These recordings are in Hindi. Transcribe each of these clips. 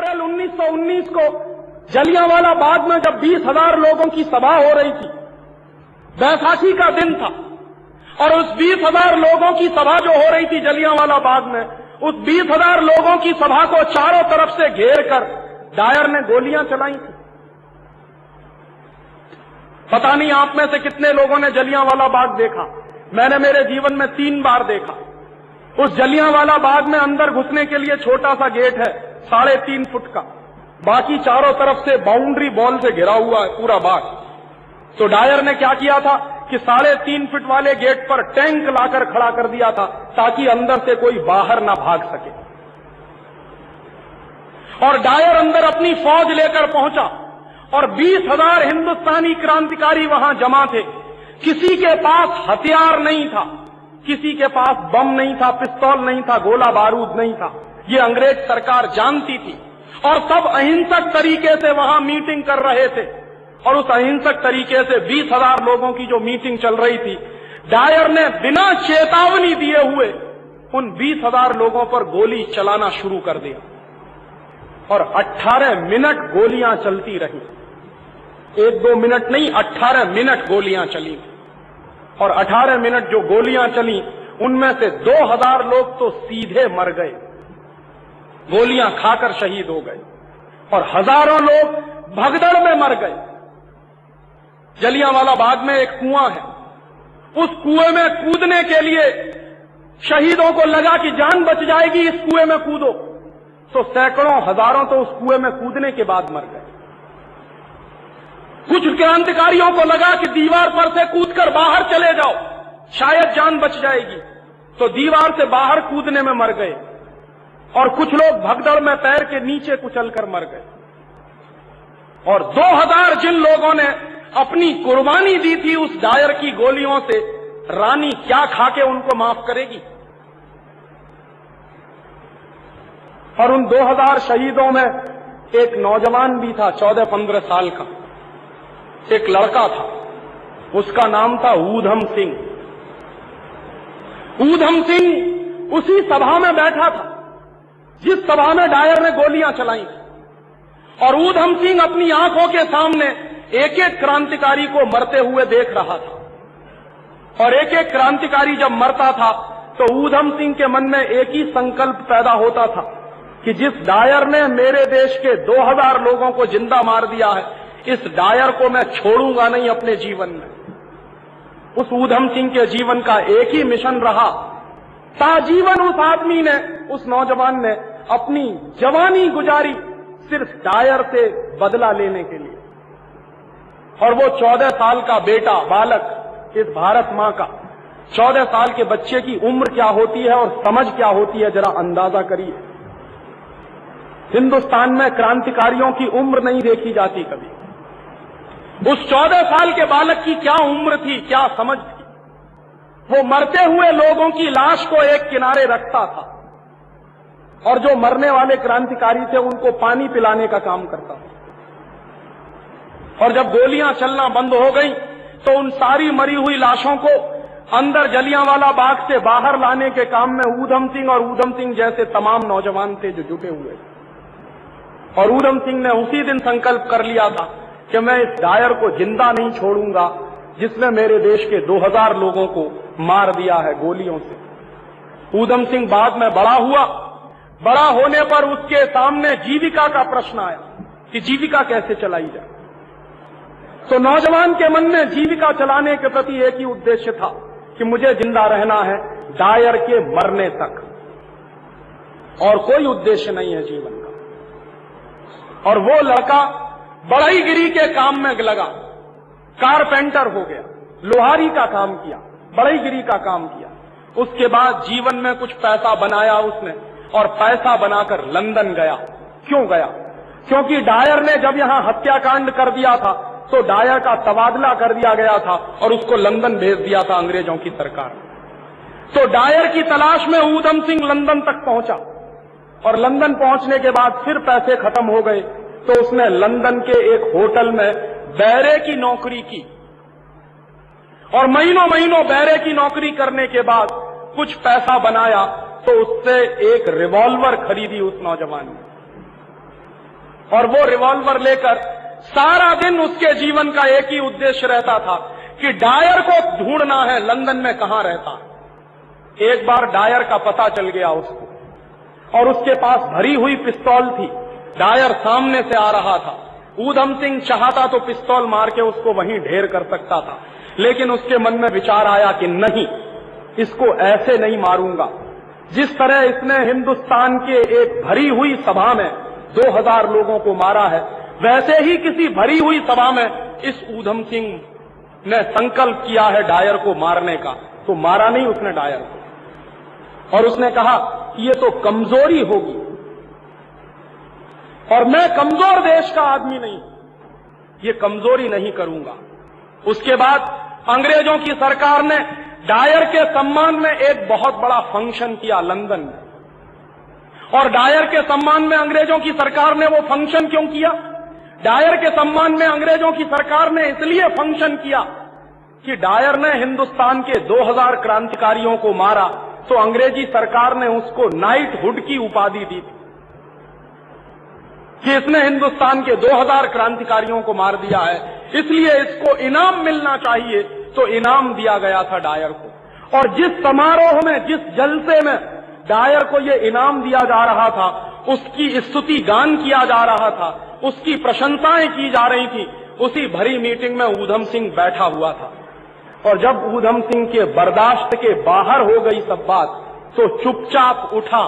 अप्रैल 1919 को जलियांवाला बाग में जब 20,000 लोगों की सभा हो रही थी, बैसाखी का दिन था, और उस 20,000 लोगों की सभा जो हो रही थी जलियांवाला बाग में, उस 20,000 लोगों की सभा को चारों तरफ से घेर कर डायर ने गोलियां चलाई थी। पता नहीं आप में से कितने लोगों ने जलियांवाला बाग देखा। मैंने मेरे जीवन में 3 बार देखा। उस जलियांवाला बाग में अंदर घुसने के लिए छोटा सा गेट है 3.5 फुट का, बाकी चारों तरफ से बाउंड्री वॉल से घिरा हुआ है पूरा बाग। तो डायर ने क्या किया था कि 3.5 फुट वाले गेट पर टैंक लाकर खड़ा कर दिया था ताकि अंदर से कोई बाहर ना भाग सके। और डायर अंदर अपनी फौज लेकर पहुंचा और 20,000 हिंदुस्तानी क्रांतिकारी वहां जमा थे। किसी के पास हथियार नहीं था, किसी के पास बम नहीं था, पिस्तौल नहीं था, गोला बारूद नहीं था। ये अंग्रेज सरकार जानती थी और सब अहिंसक तरीके से वहां मीटिंग कर रहे थे। और उस अहिंसक तरीके से 20,000 लोगों की जो मीटिंग चल रही थी, डायर ने बिना चेतावनी दिए हुए उन 20,000 लोगों पर गोली चलाना शुरू कर दिया और 18 मिनट गोलियां चलती रही। 1-2 मिनट नहीं, 18 मिनट गोलियां चली। और 18 मिनट जो गोलियां चली, उनमें से 2,000 लोग तो सीधे मर गए, गोलियां खाकर शहीद हो गए, और हजारों लोग भगदड़ में मर गए। जलियांवाला बाग में एक कुआं है, उस कुएं में कूदने के लिए शहीदों को लगा कि जान बच जाएगी, इस कुएं में कूदो, तो सैकड़ों हजारों तो उस कुएं में कूदने के बाद मर गए। कुछ क्रांतिकारियों को लगा कि दीवार पर से कूदकर बाहर चले जाओ, शायद जान बच जाएगी, तो दीवार से बाहर कूदने में मर गए। और कुछ लोग भगदड़ में पैर के नीचे कुचलकर मर गए। और 2,000 जिन लोगों ने अपनी कुर्बानी दी थी उस डायर की गोलियों से, रानी क्या खाके उनको माफ करेगी। और उन 2,000 शहीदों में एक नौजवान भी था, 14-15 साल का एक लड़का था, उसका नाम था ऊधम सिंह। ऊधम सिंह उसी सभा में बैठा था जिस सभा में डायर ने गोलियां चलाई थी। और ऊधम सिंह अपनी आंखों के सामने एक एक क्रांतिकारी को मरते हुए देख रहा था। और एक एक क्रांतिकारी जब मरता था तो ऊधम सिंह के मन में एक ही संकल्प पैदा होता था कि जिस डायर ने मेरे देश के 2,000 लोगों को जिंदा मार दिया है, इस डायर को मैं छोड़ूंगा नहीं अपने जीवन में। उस ऊधम सिंह के जीवन का एक ही मिशन रहा, ताजीवन उस आदमी ने, उस नौजवान ने अपनी जवानी गुजारी सिर्फ डायर से बदला लेने के लिए। और वो 14 साल का बेटा, बालक, इस भारत मां का 14 साल के बच्चे की उम्र क्या होती है और समझ क्या होती है, जरा अंदाजा करिए। हिंदुस्तान में क्रांतिकारियों की उम्र नहीं देखी जाती कभी। उस 14 साल के बालक की क्या उम्र थी, क्या समझ थी। वो मरते हुए लोगों की लाश को एक किनारे रखता था और जो मरने वाले क्रांतिकारी थे उनको पानी पिलाने का काम करता था। और जब गोलियां चलना बंद हो गई तो उन सारी मरी हुई लाशों को अंदर जलियांवाला बाग से बाहर लाने के काम में ऊधम सिंह और ऊधम सिंह जैसे तमाम नौजवान थे जो जुटे हुए। और ऊधम सिंह ने उसी दिन संकल्प कर लिया था कि मैं इस डायर को जिंदा नहीं छोड़ूंगा जिसने मेरे देश के 2,000 लोगों को मार दिया है गोलियों से। ऊधम सिंह बाद में बड़ा हुआ। बड़ा होने पर उसके सामने जीविका का प्रश्न आया कि जीविका कैसे चलाई जाए। तो नौजवान के मन में जीविका चलाने के प्रति एक ही उद्देश्य था कि मुझे जिंदा रहना है डायर के मरने तक, और कोई उद्देश्य नहीं है जीवन का। और वो लड़का बढ़ईगिरी के काम में लगा, कारपेंटर हो गया, लोहारी का काम किया, बढ़ईगिरी का काम किया। उसके बाद जीवन में कुछ पैसा बनाया उसने और पैसा बनाकर लंदन गया। क्यों गया? क्योंकि डायर ने जब यहां हत्याकांड कर दिया था तो डायर का तबादला कर दिया गया था और उसको लंदन भेज दिया था अंग्रेजों की सरकार। तो डायर की तलाश में ऊधम सिंह लंदन तक पहुंचा और लंदन पहुंचने के बाद फिर पैसे खत्म हो गए तो उसने लंदन के एक होटल में बैरे की नौकरी की। और महीनों महीनों बैरे की नौकरी करने के बाद कुछ पैसा बनाया तो उससे एक रिवॉल्वर खरीदी उस नौजवान ने। और वो रिवॉल्वर लेकर सारा दिन उसके जीवन का एक ही उद्देश्य रहता था कि डायर को ढूंढना है, लंदन में कहां रहता है। एक बार डायर का पता चल गया उसको और उसके पास भरी हुई पिस्तौल थी। डायर सामने से आ रहा था। ऊधम सिंह चाहता तो पिस्तौल मार के उसको वहीं ढेर कर सकता था, लेकिन उसके मन में विचार आया कि नहीं, इसको ऐसे नहीं मारूंगा। जिस तरह इसने हिंदुस्तान के एक भरी हुई सभा में 2000 लोगों को मारा है, वैसे ही किसी भरी हुई सभा में इस ऊधम सिंह ने संकल्प किया है डायर को मारने का। तो मारा नहीं उसने डायर को, और उसने कहा कि ये तो कमजोरी होगी और मैं कमजोर देश का आदमी नहीं, ये कमजोरी नहीं करूंगा। उसके बाद अंग्रेजों की सरकार ने डायर के सम्मान में एक बहुत बड़ा फंक्शन किया लंदन में। और डायर के सम्मान में अंग्रेजों की सरकार ने वो फंक्शन क्यों किया? डायर के सम्मान में अंग्रेजों की सरकार ने इसलिए फंक्शन किया कि डायर ने हिंदुस्तान के 2000 क्रांतिकारियों को मारा, तो अंग्रेजी सरकार ने उसको नाइटहुड की उपाधि दी थी कि इसने हिंदुस्तान के 2000 क्रांतिकारियों को मार दिया है, इसलिए इसको इनाम मिलना चाहिए। तो इनाम दिया गया था डायर को। और जिस समारोह में, जिस जलसे में डायर को ये इनाम दिया जा रहा था, उसकी स्तुति गान किया जा रहा था, उसकी प्रशंसाएं की जा रही थी, उसी भरी मीटिंग में ऊधम सिंह बैठा हुआ था। और जब ऊधम सिंह के बर्दाश्त के बाहर हो गई सब बात, तो चुपचाप उठा,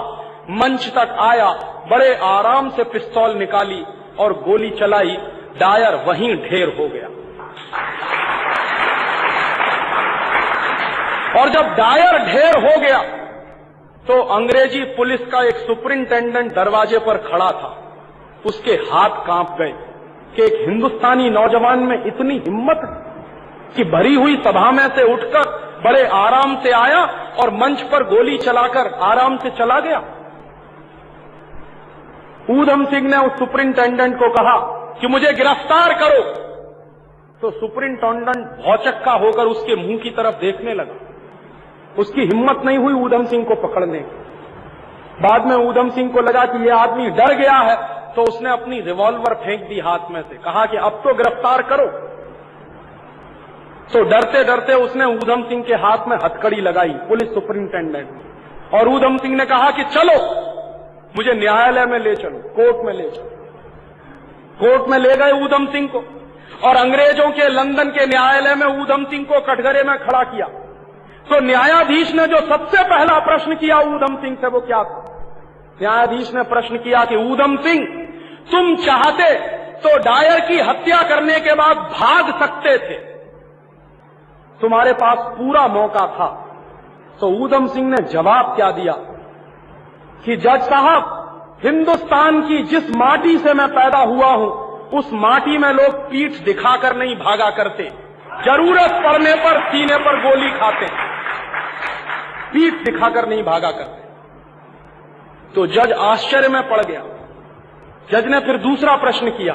मंच तक आया, बड़े आराम से पिस्तौल निकाली और गोली चलाई। डायर वहीं ढेर हो गया। और जब डायर ढेर हो गया तो अंग्रेजी पुलिस का एक सुपरिंटेंडेंट दरवाजे पर खड़ा था। उसके हाथ कांप गए कि एक हिंदुस्तानी नौजवान में इतनी हिम्मत कि भरी हुई सभा में से उठकर बड़े आराम से आया और मंच पर गोली चलाकर आराम से चला गया। ऊधम सिंह ने उस सुपरिंटेंडेंट को कहा कि मुझे गिरफ्तार करो। तो सुपरिंटेंडेंट भौचक्का होकर उसके मुंह की तरफ देखने लगा। उसकी हिम्मत नहीं हुई ऊधम सिंह को पकड़ने की। बाद में ऊधम सिंह को लगा कि यह आदमी डर गया है, तो उसने अपनी रिवॉल्वर फेंक दी हाथ में से, कहा कि अब तो गिरफ्तार करो। तो डरते डरते उसने ऊधम सिंह के हाथ में हथकड़ी लगाई, पुलिस सुपरिंटेंडेंट। और ऊधम सिंह ने कहा कि चलो, मुझे न्यायालय में ले चलो, कोर्ट में ले चलो। कोर्ट में ले गए ऊधम सिंह को और अंग्रेजों के लंदन के न्यायालय में ऊधम सिंह को कटघरे में खड़ा किया। तो न्यायाधीश ने जो सबसे पहला प्रश्न किया ऊधम सिंह से, वो क्या था? न्यायाधीश ने प्रश्न किया कि ऊधम सिंह, तुम चाहते तो डायर की हत्या करने के बाद भाग सकते थे, तुम्हारे पास पूरा मौका था। तो ऊधम सिंह ने जवाब क्या दिया कि जज साहब, हिंदुस्तान की जिस माटी से मैं पैदा हुआ हूं, उस माटी में लोग पीठ दिखाकर नहीं भागा करते, जरूरत पड़ने पर सीने पर गोली खाते, पीठ दिखाकर नहीं भागा करते। तो जज आश्चर्य में पड़ गया। जज ने फिर दूसरा प्रश्न किया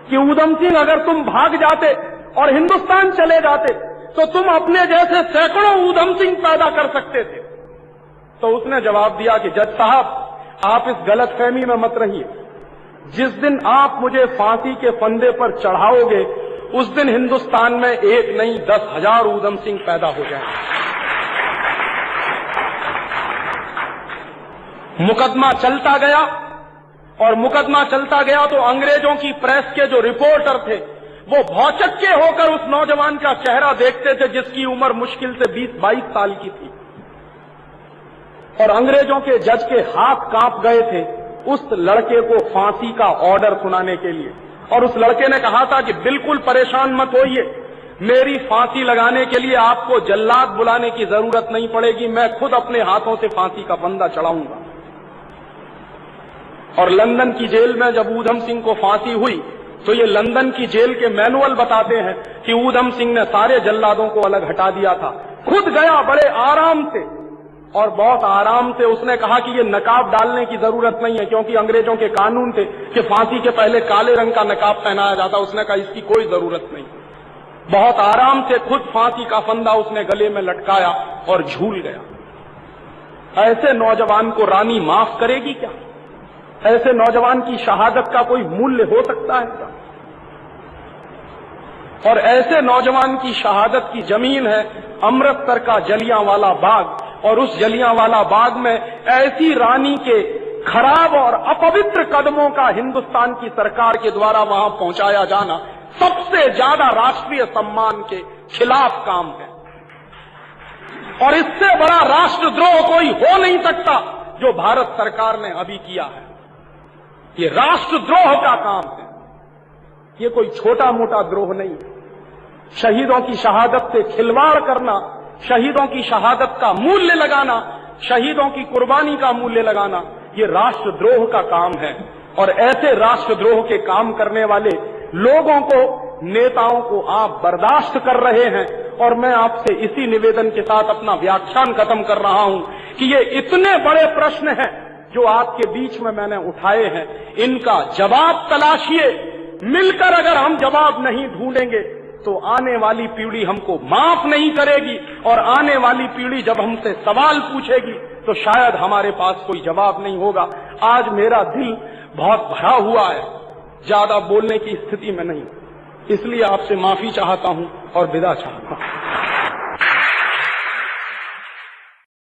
कि ऊधम सिंह, अगर तुम भाग जाते और हिंदुस्तान चले जाते तो तुम अपने जैसे सैकड़ों ऊधम सिंह पैदा कर सकते थे। तो उसने जवाब दिया कि जज साहब, आप इस गलतफहमी में मत रहिए। जिस दिन आप मुझे फांसी के फंदे पर चढ़ाओगे, उस दिन हिंदुस्तान में एक नहीं 10,000 ऊधम सिंह पैदा हो जाएंगे। मुकदमा चलता गया और मुकदमा चलता गया तो अंग्रेजों की प्रेस के जो रिपोर्टर थे, वो भौचक्के होकर उस नौजवान का चेहरा देखते थे जिसकी उम्र मुश्किल से 20-22 साल की थी। और अंग्रेजों के जज के हाथ कांप गए थे उस लड़के को फांसी का ऑर्डर सुनाने के लिए। और उस लड़के ने कहा था कि बिल्कुल परेशान मत होइए, मेरी फांसी लगाने के लिए आपको जल्लाद बुलाने की जरूरत नहीं पड़ेगी, मैं खुद अपने हाथों से फांसी का फंदा चढ़ाऊंगा। और लंदन की जेल में जब ऊधम सिंह को फांसी हुई, तो ये लंदन की जेल के मैनुअल बताते हैं कि ऊधम सिंह ने सारे जल्लादों को अलग हटा दिया था, खुद गया बड़े आराम से, और बहुत आराम से उसने कहा कि ये नकाब डालने की जरूरत नहीं है, क्योंकि अंग्रेजों के कानून थे कि फांसी के पहले काले रंग का नकाब पहनाया जाता। उसने कहा इसकी कोई जरूरत नहीं। बहुत आराम से खुद फांसी का फंदा उसने गले में लटकाया और झूल गया। ऐसे नौजवान को रानी माफ करेगी क्या? ऐसे नौजवान की शहादत का कोई मूल्य हो सकता है क्या? और ऐसे नौजवान की शहादत की जमीन है अमृतसर का जलियांवाला बाग, और उस जलियांवाला बाग में ऐसी रानी के खराब और अपवित्र कदमों का हिंदुस्तान की सरकार के द्वारा वहां पहुंचाया जाना सबसे ज्यादा राष्ट्रीय सम्मान के खिलाफ काम है। और इससे बड़ा राष्ट्रद्रोह कोई हो नहीं सकता जो भारत सरकार ने अभी किया है। ये राष्ट्रद्रोह का काम है, ये कोई छोटा मोटा द्रोह नहीं। शहीदों की शहादत से खिलवाड़ करना, शहीदों की शहादत का मूल्य लगाना, शहीदों की कुर्बानी का मूल्य लगाना, ये राष्ट्रद्रोह का काम है। और ऐसे राष्ट्रद्रोह के काम करने वाले लोगों को, नेताओं को आप बर्दाश्त कर रहे हैं। और मैं आपसे इसी निवेदन के साथ अपना व्याख्यान खत्म कर रहा हूं कि ये इतने बड़े प्रश्न हैं जो आपके बीच में मैंने उठाए हैं, इनका जवाब तलाशिए। मिलकर अगर हम जवाब नहीं ढूंढेंगे तो आने वाली पीढ़ी हमको माफ नहीं करेगी, और आने वाली पीढ़ी जब हमसे सवाल पूछेगी तो शायद हमारे पास कोई जवाब नहीं होगा। आज मेरा दिल बहुत भरा हुआ है, ज्यादा बोलने की स्थिति में नहीं, इसलिए आपसे माफी चाहता हूं और विदा चाहता हूं।